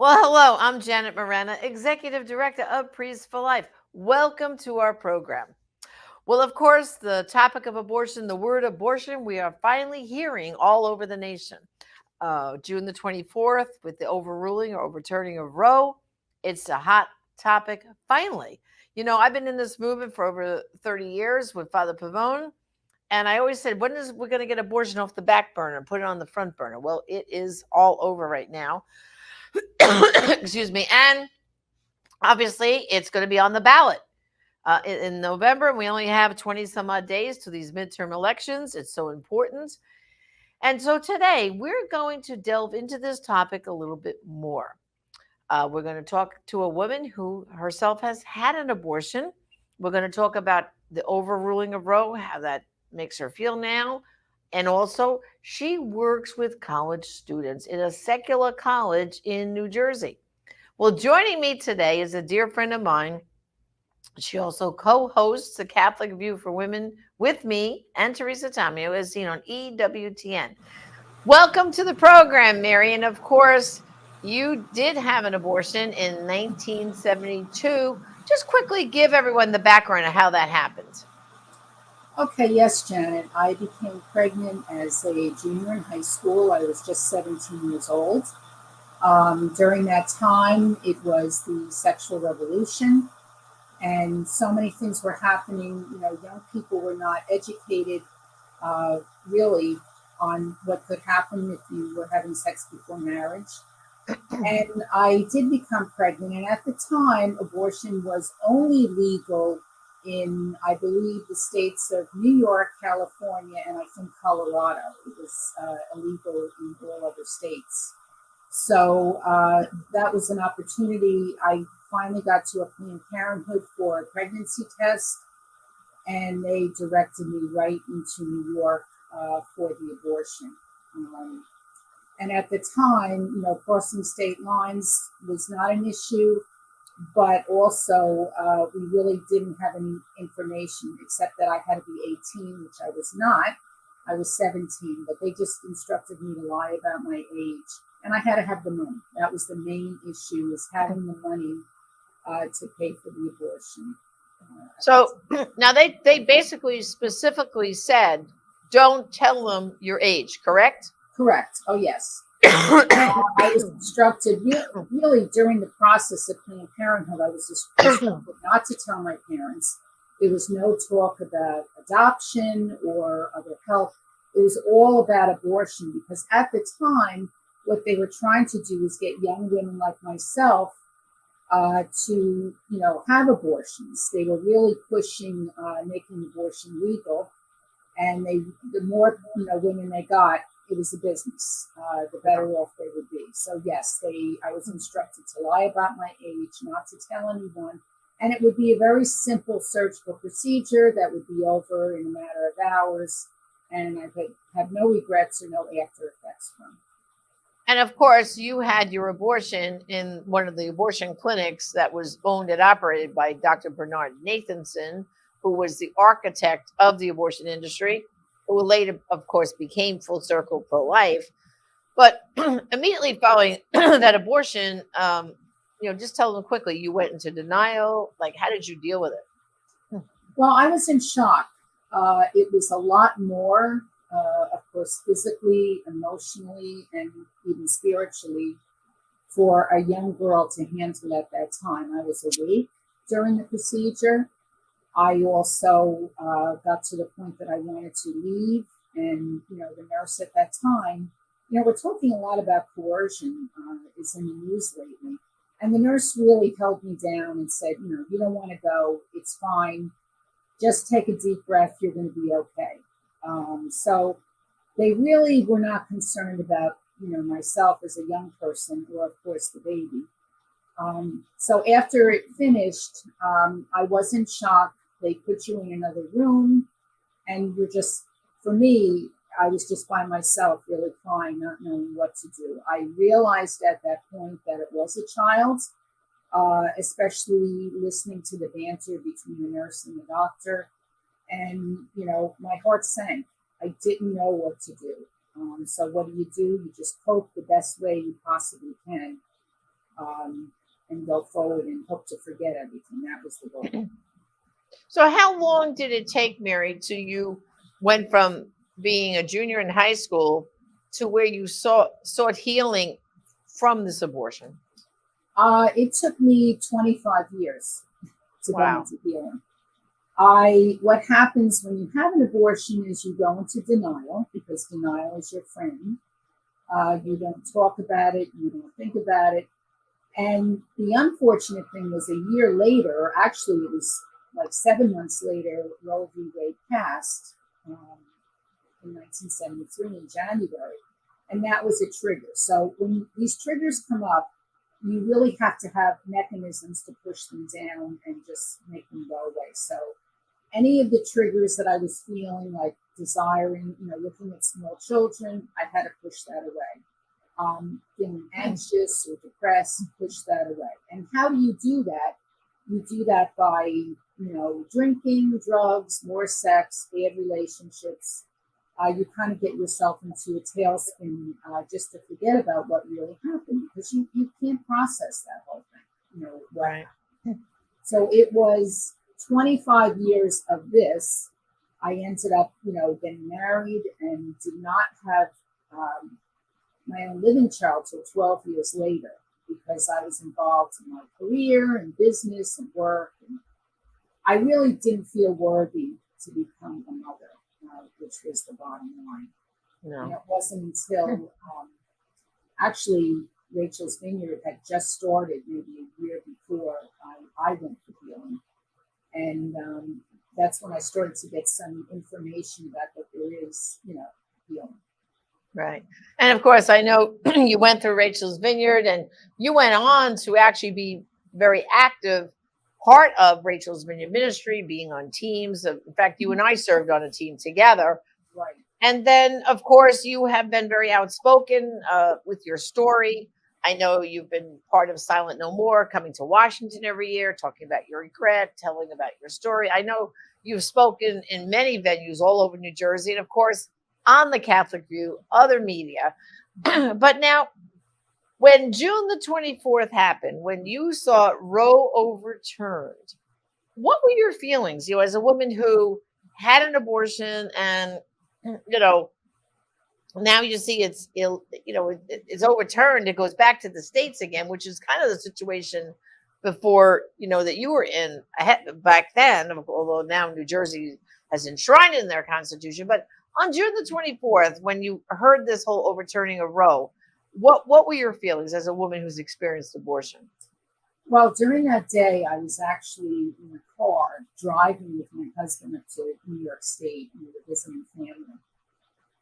Well, hello, I'm Janet Morena, Executive Director of Priests for Life. Welcome to our program. Well, of course, the topic of abortion, the word abortion, we are finally hearing all over the nation. June the 24th, with the overruling or overturning of Roe, it's a hot topic finally. I've been in this movement for over 30 years with Father Pavone, and I always said, when is we're going to get abortion off the back burner and put it on the front burner? Well, it is all over right now. Excuse me. And obviously, it's going to be on the ballot in November. We only have 20 some odd days to these midterm elections. It's so important. And so today, we're going to delve into this topic a little bit more. We're going to talk to a woman who herself has had an abortion. We're going to talk about the overruling of Roe, how that makes her feel now. And also, she works with college students in a secular college in New Jersey. Well, joining me today is a dear friend of mine. She also co-hosts the Catholic View for Women with me and Teresa Tomeo, as seen on EWTN. Welcome to the program, Mary. And of course, you did have an abortion in 1972. Just quickly give everyone the background of how that happened. Okay, yes, Janet. I became pregnant as a junior in high school. I was just 17 years old. During that time, it was the sexual revolution, and so many things were happening. Young people were not educated really on what could happen if you were having sex before marriage. And I did become pregnant, and at the time, abortion was only legal in, I believe, the states of New York, California, and I think Colorado. It was illegal in all other states. So that was an opportunity. I finally got to a Planned Parenthood for a pregnancy test, and they directed me right into New York for the abortion. And at the time, crossing state lines was not an issue, but also we really didn't have any information except that I had to be 18, which I was not. I was 17, but they just instructed me to lie about my age. And I had to have the money. That was the main issue, was having the money to pay for the abortion. So now they basically specifically said, don't tell them your age, correct? Correct. Oh, yes. I was instructed really during the process of Planned Parenthood. I was instructed not to tell my parents. There was no talk about adoption or other help. It was all about abortion, because at the time, what they were trying to do was get young women like myself to, have abortions. They were really pushing making abortion legal, and the more women they got, it was a business. The better off they would be. So yes, I was instructed to lie about my age, not to tell anyone, and it would be a very simple surgical procedure that would be over in a matter of hours, and I could have no regrets or no after effects from it. And of course, you had your abortion in one of the abortion clinics that was owned and operated by Dr. Bernard Nathanson, who was the architect of the abortion industry, who later, of course, became Full Circle Pro Life. But immediately following that abortion, just tell them quickly, you went into denial. Like, how did you deal with it? Well, I was in shock. It was a lot more, of course, physically, emotionally, and even spiritually for a young girl to handle at that time. I was awake during the procedure. I also got to the point that I wanted to leave, and the nurse at that time, we're talking a lot about coercion is in the news lately, and the nurse really held me down and said, you don't want to go, it's fine, just take a deep breath, you're going to be okay. So they really were not concerned about myself as a young person, or of course the baby. So after it finished, I was in shock. They put you in another room, and for me, I was just by myself, really crying, not knowing what to do. I realized at that point that it was a child, especially listening to the banter between the nurse and the doctor. And, my heart sank. I didn't know what to do. So what do? You just cope the best way you possibly can. and go forward and hope to forget everything. That was the goal. So how long did it take, Mary, till you went from being a junior in high school to where you sought healing from this abortion? It took me 25 years to go Wow. into healing. What happens when you have an abortion is you go into denial, because denial is your friend. You don't talk about it, you don't think about it. And the unfortunate thing was, a year later, actually it was like 7 months later, Roe v. Wade passed in 1973 in January. And that was a trigger. So when these triggers come up, you really have to have mechanisms to push them down and just make them go away. So any of the triggers that I was feeling, like desiring, looking at small children, I had to push that away. Feeling anxious or depressed, push that away. And how do you do that? You do that by, drinking, drugs, more sex, bad relationships. You kind of get yourself into a tailspin just to forget about what really happened, because you can't process that whole thing. Right. So it was 25 years of this. I ended up, getting married and did not have my own living child till 12 years later, because I was involved in my career and business and work. And I really didn't feel worthy to become a mother, which was the bottom line. No. And it wasn't until actually Rachel's Vineyard had just started, maybe a year before I went for healing. And that's when I started to get some information about that there is, healing. Right. And of course, I know you went through Rachel's Vineyard and you went on to actually be very active part of Rachel's Vineyard ministry, being on teams. In fact, you and I served on a team together. Right. And then, of course, you have been very outspoken with your story. I know you've been part of Silent No More, coming to Washington every year, talking about your regret, telling about your story. I know you've spoken in many venues all over New Jersey, and of course, on the Catholic View, other media. But now, when June the 24th happened, when you saw Roe overturned, what were your feelings? As a woman who had an abortion and, now you see it's overturned. It goes back to the states again, which is kind of the situation before, that you were in back then, although now New Jersey has enshrined it in their constitution. But on June the 24th, when you heard this whole overturning of Roe, what were your feelings as a woman who's experienced abortion? Well, during that day, I was actually in a car driving with my husband up to New York State. We were visiting family.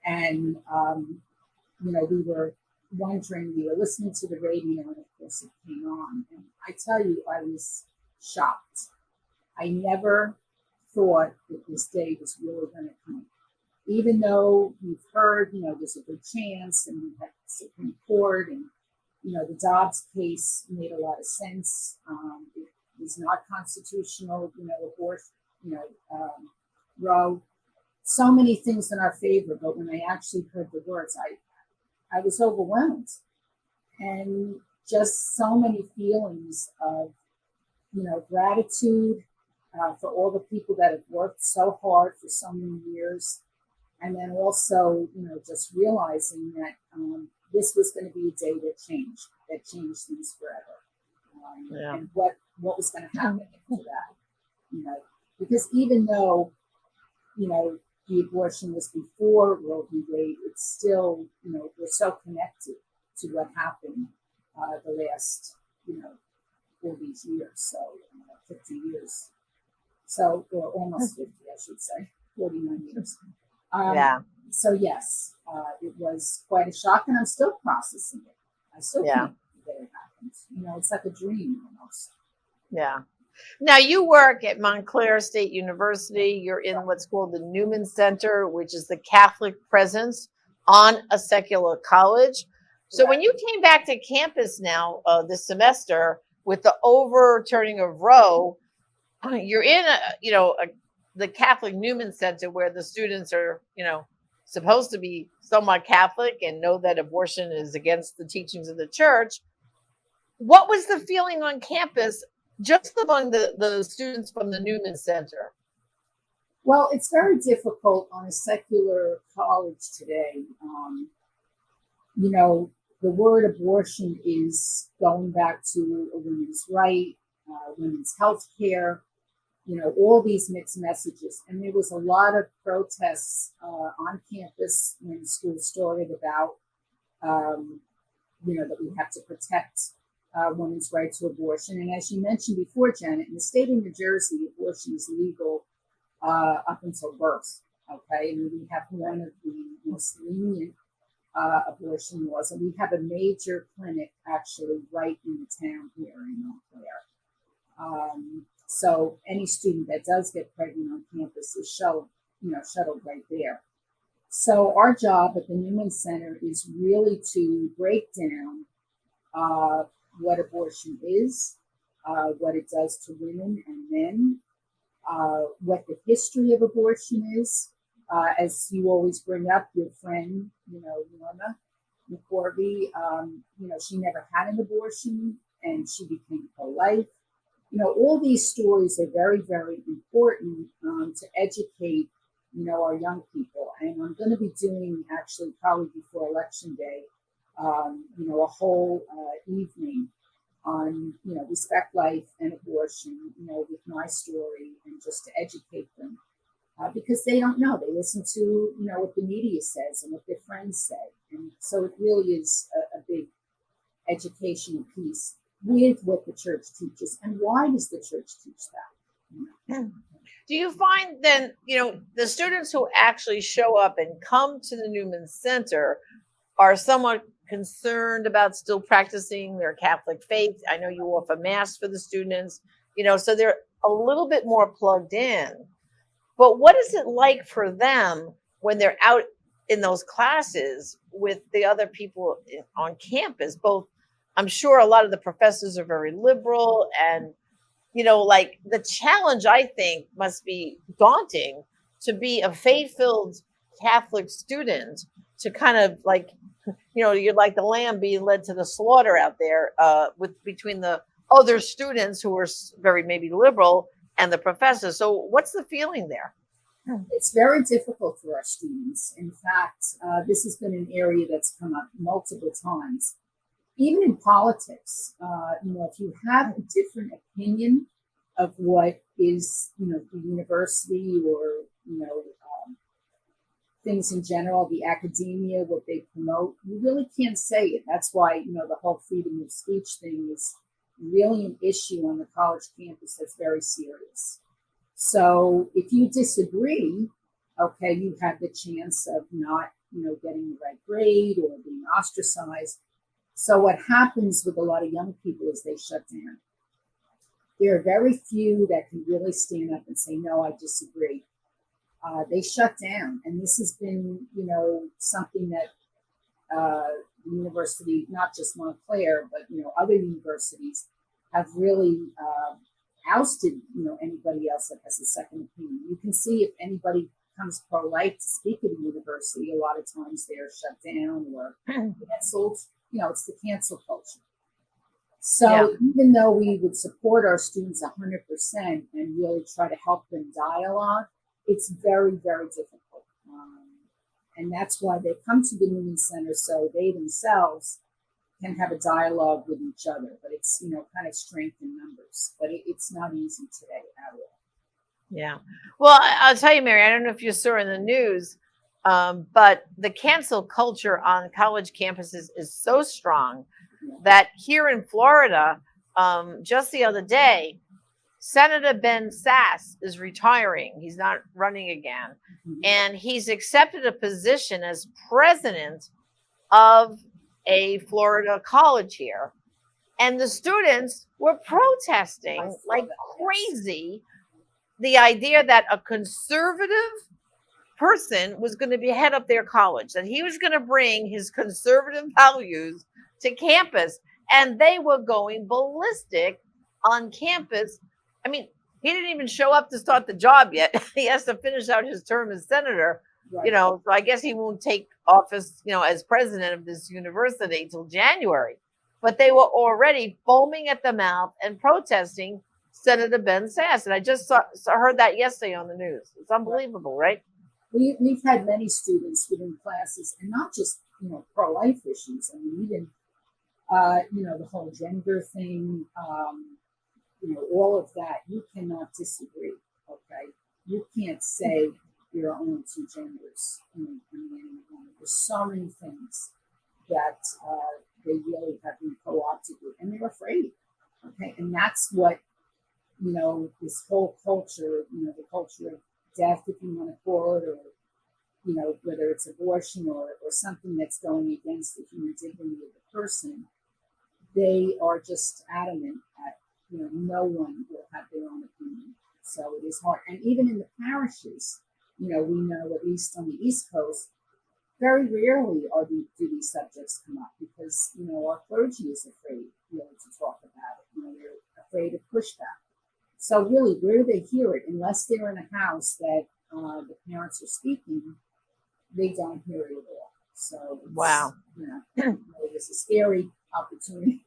And, we were we were listening to the radio, and of course it came on. And I tell you, I was shocked. I never thought that this day was really going to come. Even though we've heard, there's a good chance, and we had the Supreme Court, and, the Dobbs case made a lot of sense. It was not constitutional, abortion, Roe. So many things in our favor, but when I actually heard the words, I was overwhelmed, and just so many feelings of, gratitude for all the people that have worked so hard for so many years, and then also, just realizing that this was going to be a day that changed things forever, and what was going to happen after that, because even though, the abortion was before Roe v. Wade, it's still, we're so connected to what happened the last, all these years, so 50 years. So, or almost 50, I should say, 49 years. So, yes, it was quite a shock, and I'm still processing it. I still can't believe that it happened. It's like a dream almost. Yeah. Now, you work at Montclair State University. You're in what's called the Newman Center, which is the Catholic presence on a secular college. So when you came back to campus now this semester with the overturning of Roe, you're in the Catholic Newman Center, where the students are, supposed to be somewhat Catholic and know that abortion is against the teachings of the church. what was the feeling on campus just among the students from the Newman Center? Well, it's very difficult on a secular college today. You know, the word abortion is going back to a women's right, women's health care, you know, all these mixed messages. And there was a lot of protests on campus when school started about, you know, that we have to protect women's right to abortion. And as you mentioned before, Janet, in the state of New Jersey, abortion is legal up until birth. Okay, and we have one of the most lenient abortion laws, and we have a major clinic actually right in the town here in Montclair. So any student that does get pregnant on campus is shuttled right there. So our job at the Newman Center is really to break down what abortion is, what it does to women and men, what the history of abortion is. As you always bring up, your friend, you know, Norma McCorvey, you know, she never had an abortion and she became pro-life. You know, all these stories are very, very important to educate, you know, our young people. And I'm going to be doing, actually, probably before Election Day, you know, a whole evening on, you know, respect life and abortion, you know, with my story and just to educate them. Because they don't know. They listen to, you know, what the media says and what their friends say. And so it really is a big educational piece with what the church teaches. And why does the church teach that? You know? Do you find then, you know, the students who actually show up and come to the Newman Center are somewhat concerned about still practicing their Catholic faith? I know you offer Mass for the students, you know, so they're a little bit more plugged in. But what is it like for them when they're out in those classes with the other people on campus? Both, I'm sure a lot of the professors are very liberal, and, you know, like the challenge, I think, must be daunting to be a faith-filled Catholic student, to kind of like, you know, you're like the lamb being led to the slaughter out there between the other students who are very maybe liberal and the professors. So what's the feeling there? It's very difficult for our students. In fact, this has been an area that's come up multiple times. Even in politics, you know, if you have a different opinion of what is, you know, the university or, you know, things in general, the academia, what they promote, you really can't say it. That's why, you know, the whole freedom of speech thing is really an issue on the college campus that's very serious. So if you disagree, okay, you have the chance of not, you know, getting the right grade or being ostracized. So what happens with a lot of young people is they shut down. There are very few that can really stand up and say, no, I disagree. They shut down. And this has been, you know, something that the university, not just Montclair, but, you know, other universities have really ousted, you know, anybody else that has a second opinion. You can see if anybody comes pro-life to speak at a university, a lot of times they're shut down or canceled. You know, it's the cancel culture. So even though we would support our students 100% and really try to help them dialogue, it's very, very difficult. And that's why they come to the Newman Center, so they themselves can have a dialogue with each other. But it's, you know, kind of strength in numbers. But it's not easy today at all. Yeah. Well, I'll tell you, Mary, I don't know if you saw in the news, but the cancel culture on college campuses is so strong that here in Florida, just the other day, Senator Ben Sasse is retiring. He's not running again. And he's accepted a position as president of a Florida college here. And the students were protesting like crazy the idea that a conservative person was going to be head up their college, that he was going to bring his conservative values to campus. And they were going ballistic on campus. I mean, he didn't even show up to start the job yet. He has to finish out his term as senator, you know, so I guess he won't take office, you know, as president of this university till January. but they were already foaming at the mouth and protesting Senator Ben Sass. And I just heard that yesterday on the news. It's unbelievable, right? We've had many students within classes, and not just pro-life issues. I mean, even the whole gender thing, all of that. You cannot disagree. Okay, you can't say there are only two genders in man and woman. There's so many things that they really have been co-opted with, and they're afraid. Okay, and that's what this whole culture, the culture of death, if you want to call it, or whether it's abortion or something that's going against the human dignity of the person, they are just adamant that no one will have their own opinion. So it is hard, and even in the parishes, we know, at least on the East Coast, very rarely do these subjects come up because our clergy is afraid to talk about it. They're afraid of pushback. So really, where do they hear it? Unless they're in a house that the parents are speaking, they don't hear it at all. So wow, it's a scary opportunity.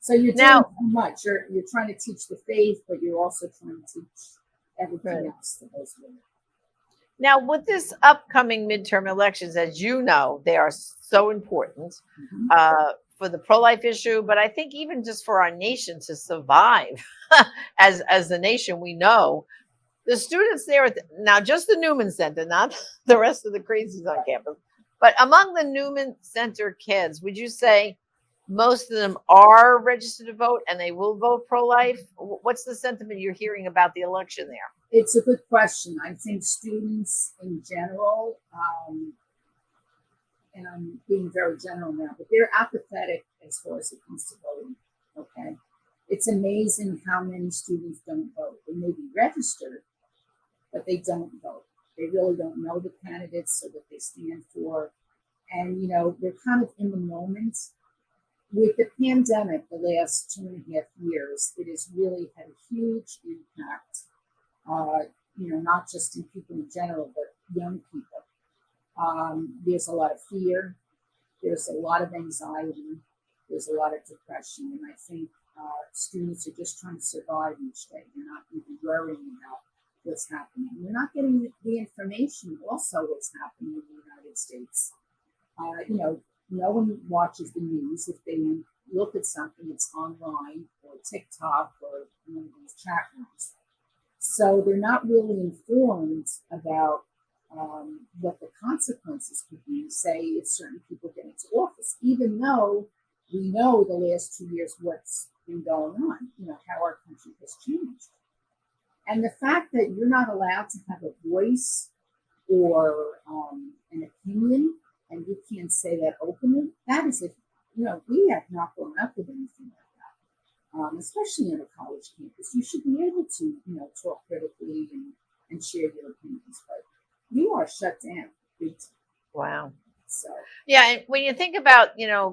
So you're doing now, so much. You're trying to teach the faith, but you're also trying to teach everything else to those women. Now, with this upcoming midterm elections, as you know, they are so important for the pro-life issue, but I think even just for our nation to survive as a nation, we know the students there now just the Newman Center, not the rest of the crazies on campus, but among the Newman Center kids, would you say most of them are registered to vote and they will vote pro-life? What's the sentiment you're hearing about the election there? It's a good question. I think students in general, and I'm being very general now, but they're apathetic as far as it comes to voting. Okay, it's amazing how many students don't vote. They may be registered, but they don't vote. They really don't know the candidates or what they stand for, and they're kind of in the moment. With the pandemic, the last 2.5 years, it has really had a huge impact. Not just in people in general, but young people. There's a lot of fear. There's a lot of anxiety. There's a lot of depression. And I think students are just trying to survive each day. They're not even worrying about what's happening. They're not getting the information also what's happening in the United States. No one watches the news. If they look at something, it's online or TikTok or one of these chat rooms. So they're not really informed about what the consequences could be, say, if certain people get into office, even though we know the last 2 years what's been going on, how our country has changed. And the fact that you're not allowed to have a voice or an opinion, and you can't say that openly, that is we have not grown up with anything like that. Especially on a college campus, you should be able to, talk critically and share your opinions, but you are shut down big time. Wow. So yeah, and when you think about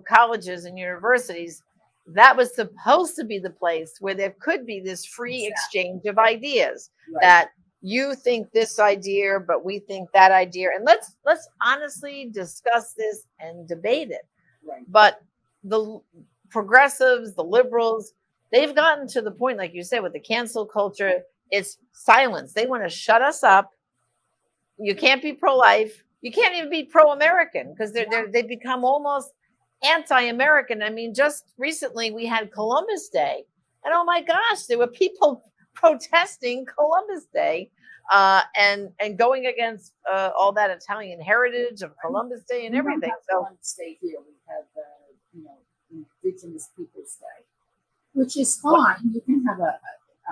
colleges and universities, that was supposed to be the place where there could be this free exchange of ideas. Right. That you think this idea, but we think that idea, and let's honestly discuss this and debate it. Right. But the progressives, the liberals, they've gotten to the point, like you said, with the cancel culture, it's silence. They want to shut us up. You can't be pro-life. You can't even be pro-American because they become almost anti-American. I mean, just recently we had Columbus Day, and oh my gosh, there were people protesting Columbus Day and going against all that Italian heritage of Columbus Day and everything. So Columbus Day here, we have Indigenous Peoples Day, which is fine. You can have a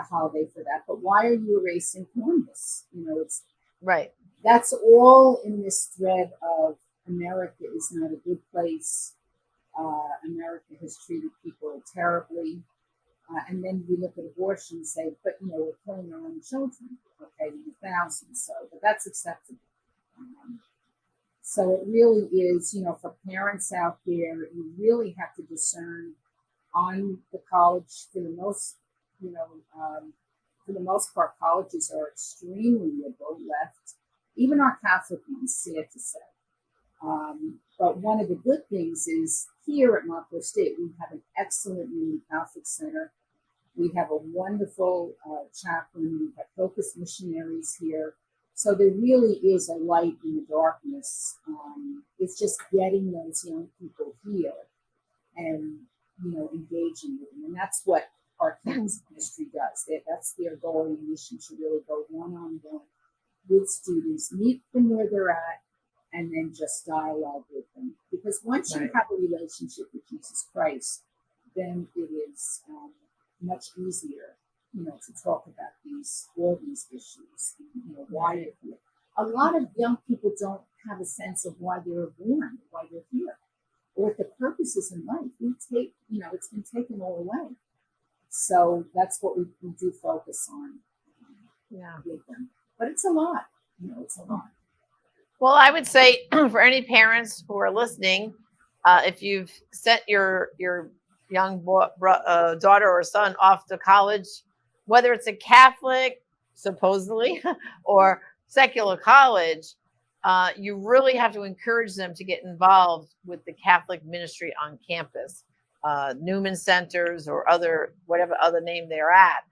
holiday for that, but why are you erasing Columbus? It's right. That's all in this thread of America is not a good place. America has treated people terribly. And then we look at abortion and say, but, we're killing our own children, okay, in the thousands. So, but that's acceptable. So it really is, for parents out there, you really have to discern on the college for the most, for the most part, colleges are extremely liberal left. Even our Catholic ones, sad to say. But one of the good things is here at Montclair State, we have an excellent Union Catholic Center. We have a wonderful chaplain. We have focused missionaries here. So there really is a light in the darkness. It's just getting those young people here and, engaging with them. And that's what our campus ministry does. That's their goal and mission, to really go one-on-one with students, meet them where they're at, and then just dialogue with them. Because once you have a relationship with Jesus Christ, then it is much easier, to talk about all these issues, why they're here. A lot of young people don't have a sense of why they were born, why they're here, or what the purpose is in life. It's been taken all away. So that's what we do focus on with them. But it's a lot, it's a lot. Well, I would say for any parents who are listening, if you've sent your young daughter or son off to college, whether it's a Catholic, supposedly, or secular college, you really have to encourage them to get involved with the Catholic ministry on campus, Newman Centers or whatever other name they're at,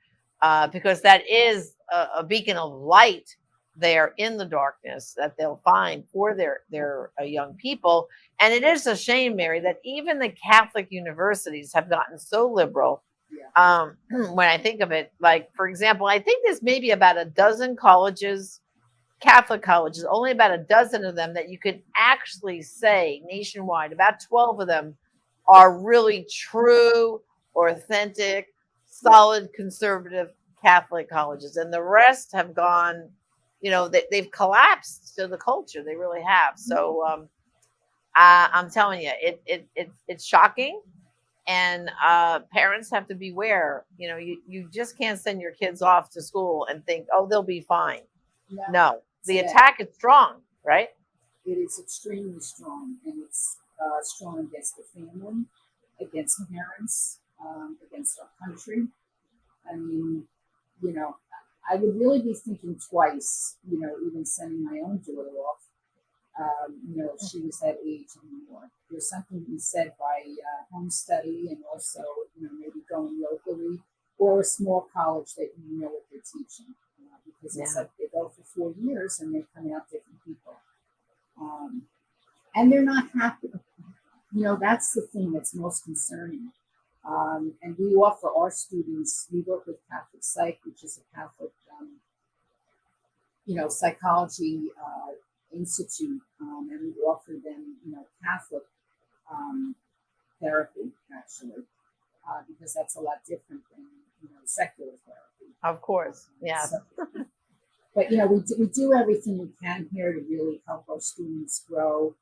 because that is a beacon of light there in the darkness that they'll find for their young people. And it is a shame, Mary, that even the Catholic universities have gotten so liberal. When I think of it, like, for example, I think there's maybe about a dozen colleges, Catholic colleges, only about a dozen of them that you could actually say nationwide, about 12 of them are really true, authentic, solid, conservative Catholic colleges. And the rest have gone, they've collapsed to the culture. They really have. So I'm telling you, it's shocking. And parents have to beware. You just can't send your kids off to school and think, oh, they'll be fine. No, the attack is strong, right? It is extremely strong, and it's strong against the family, against parents, against our country. I mean, I would really be thinking twice, even sending my own daughter off. If she was that age anymore. There's something to be said by home study, and also, maybe going locally or a small college that you know what they're teaching. Because it's like they go for 4 years and they come out different people. And they're not happy. That's the thing that's most concerning. And we offer our students, we work with Catholic Psych, which is a Catholic, psychology institute, and we offer them, Catholic therapy, actually, because that's a lot different than, secular therapy. Of course, yeah. So, but, we do everything we can here to really help our students grow.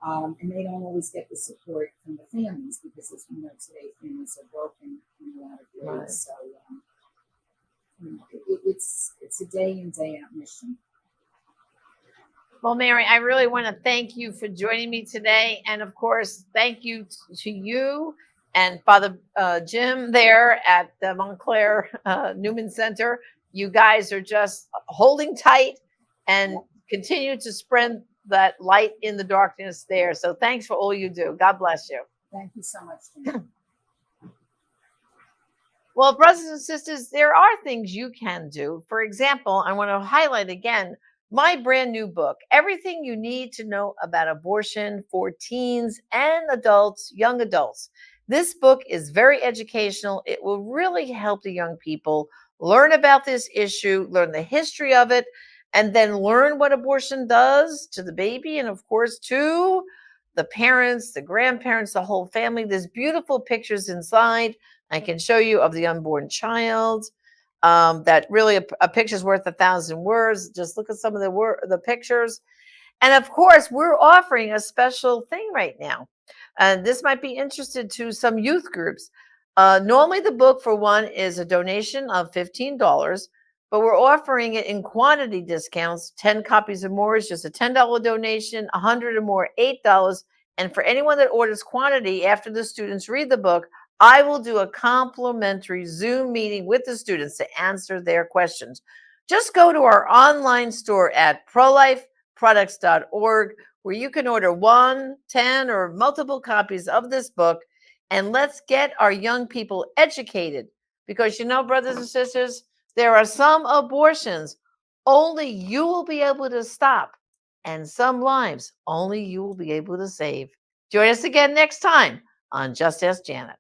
And they don't always get the support from the families because, as we know today, families are broken in a lot of ways. Right. So it's a day in, day out mission. Well, Mary, I really want to thank you for joining me today. And of course, thank you to you and Father Jim there at the Montclair Newman Center. You guys are just holding tight and continue to spread that light in the darkness there. So thanks for all you do. God bless you. Thank you so much, Tina. Well, brothers and sisters, there are things you can do. For example, I want to highlight again my brand new book, Everything You Need to Know About Abortion for Teens and Adults, Young Adults. This book is very educational. It will really help the young people learn about this issue, learn the history of it, and then learn what abortion does to the baby and, of course, to the parents, the grandparents, the whole family. There's beautiful pictures inside. I can show you of the unborn child. That really a picture's worth 1,000 words. Just look at some of the pictures. And, of course, we're offering a special thing right now. And this might be interested to some youth groups. Normally, the book for one is a donation of $15. But we're offering it in quantity discounts. 10 copies or more is just a $10 donation, 100 or more, $8. And for anyone that orders quantity after the students read the book, I will do a complimentary Zoom meeting with the students to answer their questions. Just go to our online store at prolifeproducts.org, where you can order 1, 10, or multiple copies of this book. And let's get our young people educated because, brothers and sisters, there are some abortions only you will be able to stop, and some lives only you will be able to save. Join us again next time on Just Ask Janet.